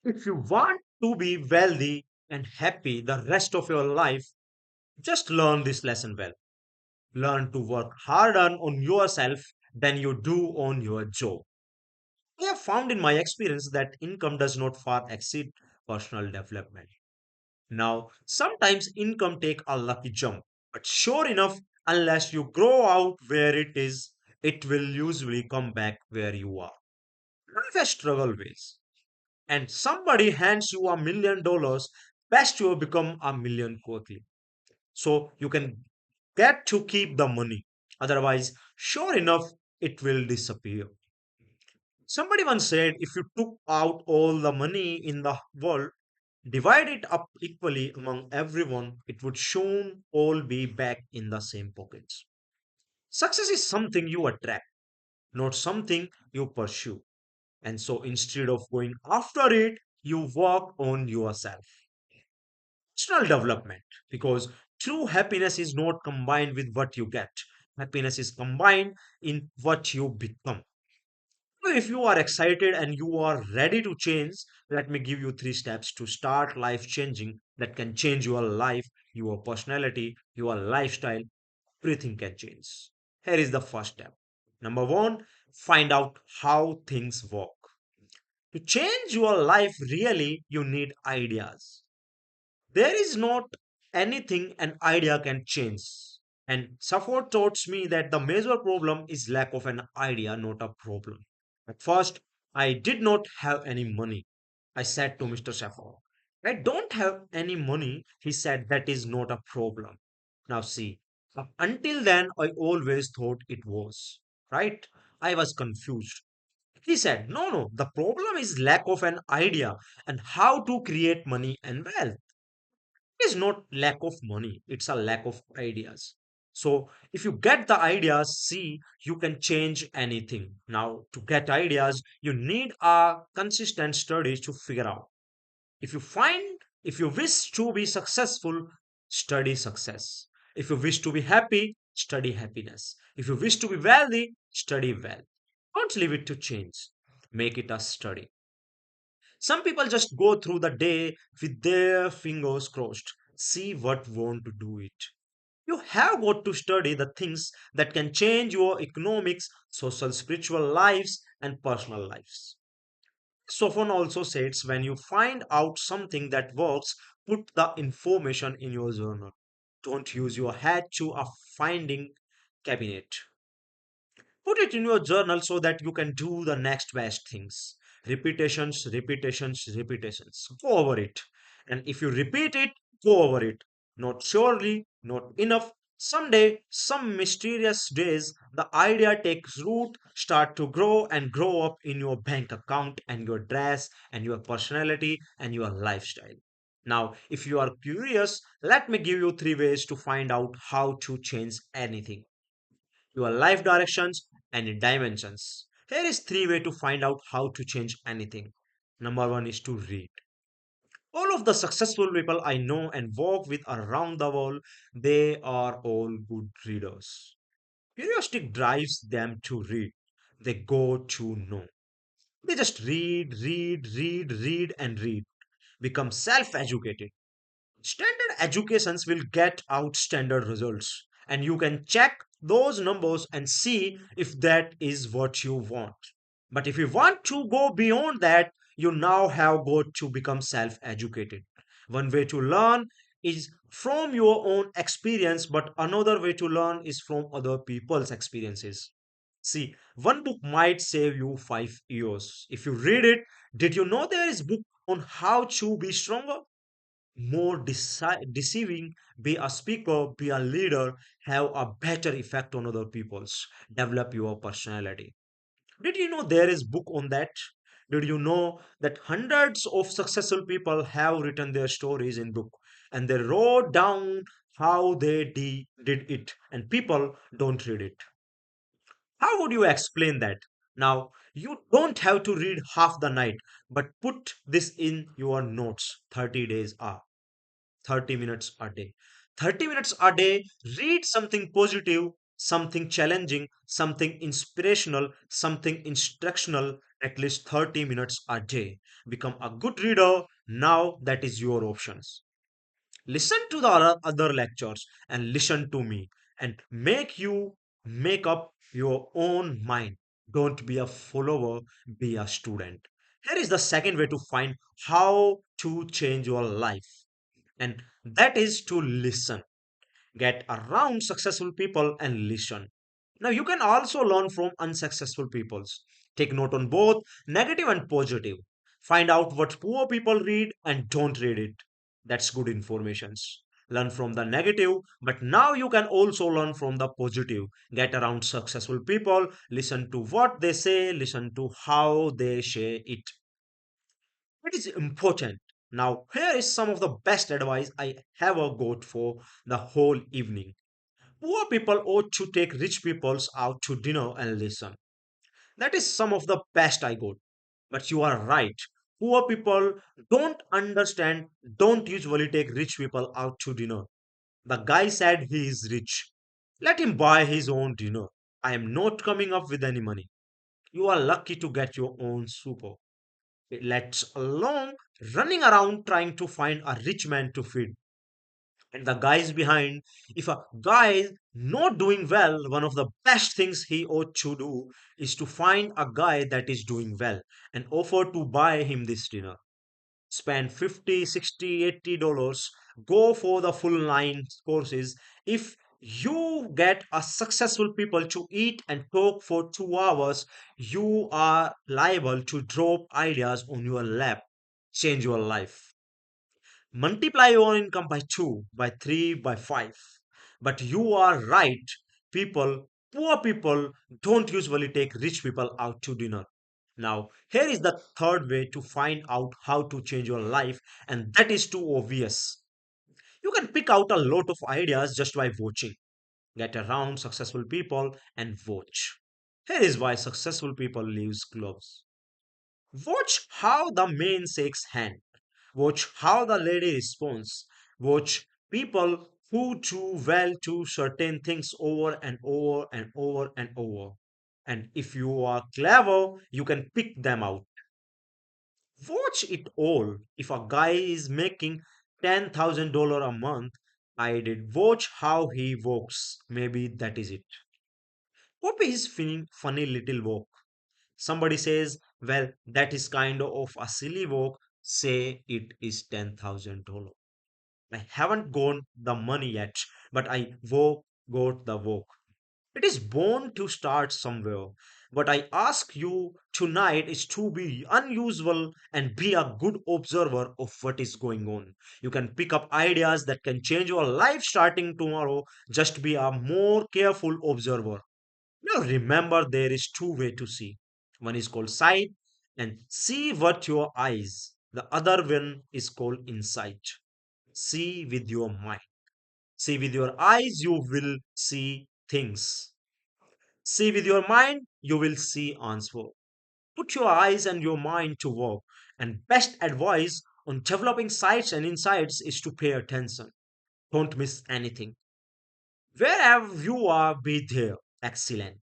If you want to be wealthy and happy the rest of your life, just learn this lesson well. Learn to work harder on yourself than you do on your job. I have found in my experience that income does not far exceed personal development. Now, sometimes income take a lucky jump, but sure enough, unless you grow out where it is, it will usually come back where you are. Life has struggle ways, and somebody hands you $1 million, best you become a million quickly. So you can get to keep the money. Otherwise, sure enough, it will disappear. Somebody once said if you took out all the money in the world, divide it up equally among everyone, it would soon all be back in the same pockets. Success is something you attract, not something you pursue. And so instead of going after it, you work on yourself. Personal development, because true happiness is not combined with what you get. Happiness is combined in what you become. So if you are excited and you are ready to change, let me give you three steps to start life changing that can change your life, your personality, your lifestyle. Everything can change. Here is the first step. Number one, find out how things work. To change your life, really, you need ideas. There is not anything an idea can change. And Safford taught me that the major problem is lack of an idea, not a problem. At first, I did not have any money. I said to Mr. Safford, I don't have any money. He said, that is not a problem. Now, see, until then, I always thought it was. Right? I was confused. He said, no, no, the problem is lack of an idea and how to create money and wealth. It is not lack of money, it's a lack of ideas. So if you get the ideas, see, you can change anything. Now to get ideas, you need a consistent studies to figure out. If you wish to be successful, study success. If you wish to be happy, study happiness. If you wish to be wealthy, study wealth. Don't leave it to chance, make it a study. Some people just go through the day with their fingers crossed, see what want to do it. You have got to study the things that can change your economics, social, spiritual lives, and personal lives. Sofon also says when you find out something that works, put the information in your journal. Don't use your head to a finding cabinet. Put it in your journal so that you can do the next best things. Repetitions, repetitions, repetitions. Go over it. And if you repeat it, go over it. Not surely, not enough. Someday, some mysterious days, the idea takes root, start to grow and grow up in your bank account and your dress and your personality and your lifestyle. Now, if you are curious, let me give you three ways to find out how to change anything, your life directions and dimensions. Here is three way to find out how to change anything. Number one is to read. All of the successful people I know and work with around the world, they are all good readers. Curiosity drives them to read. They go to know. They just read, read, read, read, and read. Become self-educated. Standard educations will get out standard results, and you can check those numbers and see if that is what you want. But if you want to go beyond that, you now have got to become self educated. One way to learn is from your own experience, but another way to learn is from other people's experiences. See, one book might save you 5 years. If you read it, did you know there is book on how to be stronger, more deceiving, be a speaker, be a leader, have a better effect on other people's, develop your personality. Did you know there is book on that? Did you know that hundreds of successful people have written their stories in book and they wrote down how they did it and people don't read it? How would you explain that? Now, you don't have to read half the night, but put this in your notes. 30 days are 30 minutes a day. 30 minutes a day, read something positive, something challenging, something inspirational, something instructional, at least 30 minutes a day. Become a good reader. Now that is your options. Listen to the other lectures and listen to me and make up your own mind. Don't be a follower, be a student. Here is the second way to find how to change your life, and that is to listen. Get around successful people and listen. Now you can also learn from unsuccessful peoples. Take note on both negative and positive. Find out what poor people read and don't read it. That's good informations. Learn from the negative, but now you can also learn from the positive. Get around successful people, listen to what they say, listen to how they share it. It is important. Now, here is some of the best advice I ever got for the whole evening. Poor people ought to take rich peoples out to dinner and listen. That is some of the best I got. But you are right. Poor people don't usually take rich people out to dinner. The guy said he is rich. Let him buy his own dinner. I am not coming up with any money. You are lucky to get your own super. Let's alone running around trying to find a rich man to feed. And the guys behind, if a guy is not doing well, one of the best things he ought to do is to find a guy that is doing well and offer to buy him this dinner. Spend 50, 60, $80, go for the full line courses. If you get a successful people to eat and talk for 2 hours, you are liable to drop ideas on your lap, change your life. Multiply your income by 2, by 3, by 5. But you are right. Poor people don't usually take rich people out to dinner. Now, here is the third way to find out how to change your life, and that is too obvious. You can pick out a lot of ideas just by watching. Get around successful people and watch. Here is why successful people leaves clubs. Watch how the man shakes hand. Watch how the lady responds. Watch people who do well to certain things over and over and over and over. And if you are clever, you can pick them out. Watch it all. If a guy is making $10,000 a month, I did watch how he walks. Maybe that is it. Copy his funny little walk. Somebody says, well, that is kind of a silly walk. Say it is $10,000. I haven't got the money yet, but got the walk. It is born to start somewhere. What I ask you tonight is to be unusual and be a good observer of what is going on. You can pick up ideas that can change your life starting tomorrow. Just be a more careful observer. Now remember there is two way to see. One is called sight and see what your eyes. The other one is called insight. See with your mind. See with your eyes, you will see things. See with your mind, you will see answer. Put your eyes and your mind to work. And best advice on developing sights and insights is to pay attention. Don't miss anything. Wherever you are, be there. Excellent.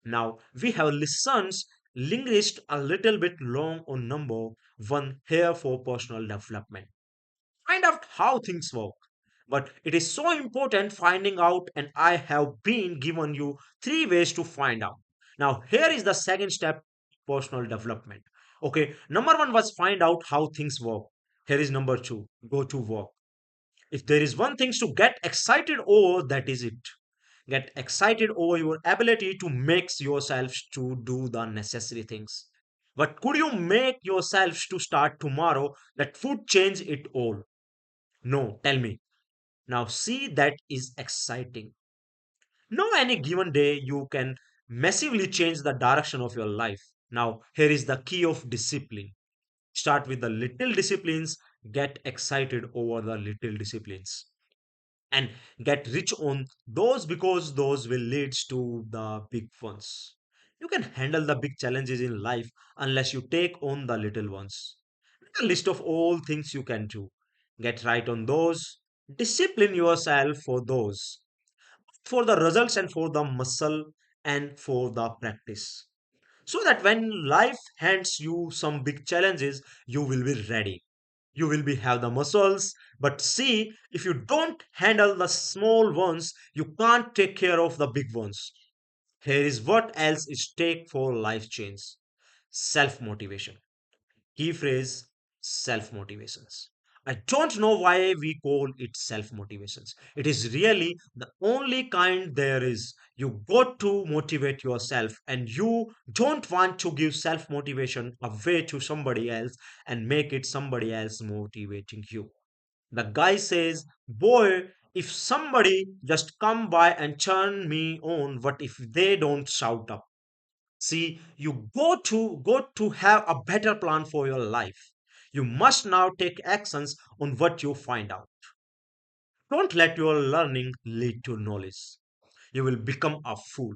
Now we have lessons linguist a little bit long on number one here for personal development. Find out how things work. But it is so important finding out, and I have been given you three ways to find out. Now, here is the second step personal development. Okay, number one was find out how things work. Here is number two go to work. If there is one thing to get excited over, that is it. Get excited over your ability to make yourself to do the necessary things. But could you make yourself to start tomorrow that would change it all? No, tell me. Now, see, that is exciting. No, any given day, you can massively change the direction of your life. Now, here is the key of discipline. Start with the little disciplines, get excited over the little disciplines, and get rich on those because those will lead to the big ones. You can handle the big challenges in life unless you take on the little ones. Make a list of all things you can do. Get right on those. Discipline yourself for those, for the results and for the muscle and for the practice. so that when life hands you some big challenges, you will be ready. You will be have the muscles. But see, if you don't handle the small ones, you can't take care of the big ones. Here is what else is take for life change: self motivation. Key phrase: self motivations. I don't know why we call it self motivations. It is really the only kind there is. You got to motivate yourself, and you don't want to give self motivation away to somebody else and make it somebody else motivating you. The guy says, boy, if somebody just come by and turn me on, what if they don't shout up? See, you go to have a better plan for your life. You must now take actions on what you find out. Don't let your learning lead to knowledge. You will become a fool.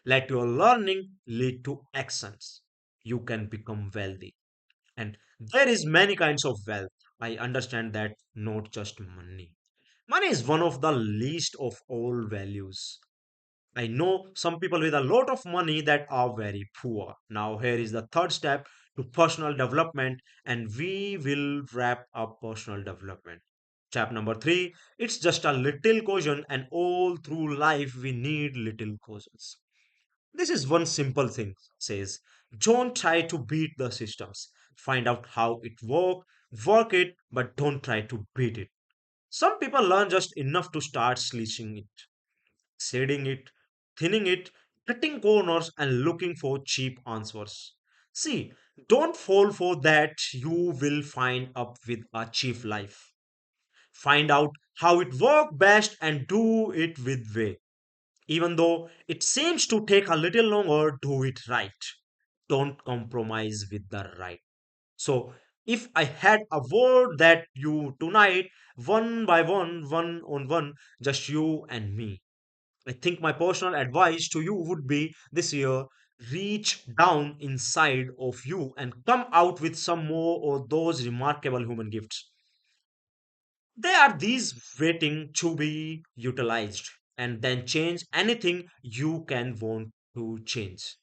Let your learning lead to actions. You can become wealthy. And there is many kinds of wealth. I understand that, not just money. Money is one of the least of all values. I know some people with a lot of money that are very poor. Now, here is the third step to personal development, and we will wrap up personal development. Step number three: it's just a little caution, and all through life, we need little cautions. This is one simple thing: says, don't try to beat the systems. Find out how it work it, but don't try to beat it. Some people learn just enough to start slashing it, shading it, thinning it, cutting corners, and looking for cheap answers. See, don't fall for that. You will find up with a cheap life. Find out how it works best and do it with way. Even though it seems to take a little longer, do it right. Don't compromise with the right. So, if I had a word that you tonight, one by one on one, just you and me, I think my personal advice to you would be this year: reach down inside of you and come out with some more of those remarkable human gifts. They are these waiting to be utilized, and then change anything you can want to change.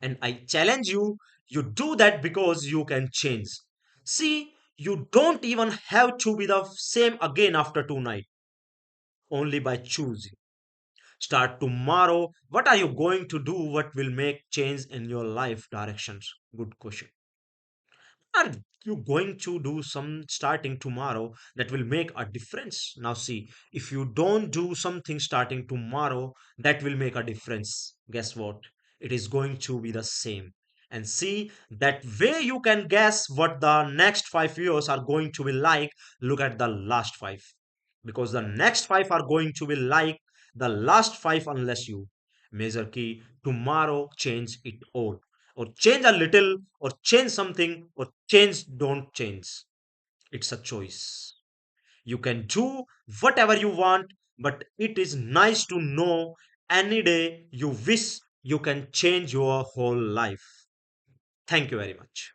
And I challenge you, you do that because you can change. See, you don't even have to be the same again after tonight, only by choosing. Start tomorrow. What are you going to do? What will make change in your life directions? Good question. Are you going to do some starting tomorrow that will make a difference? Now, see, if you don't do something starting tomorrow that will make a difference, guess what? It is going to be the same. And see, that way you can guess what the next 5 years are going to be like. Look at the last five. Because the next five are going to be like the last five unless you measure key tomorrow change it all, or change a little, or change something, or change don't change. It's a choice. You can do whatever you want, but it is nice to know any day you wish you can change your whole life. Thank you very much.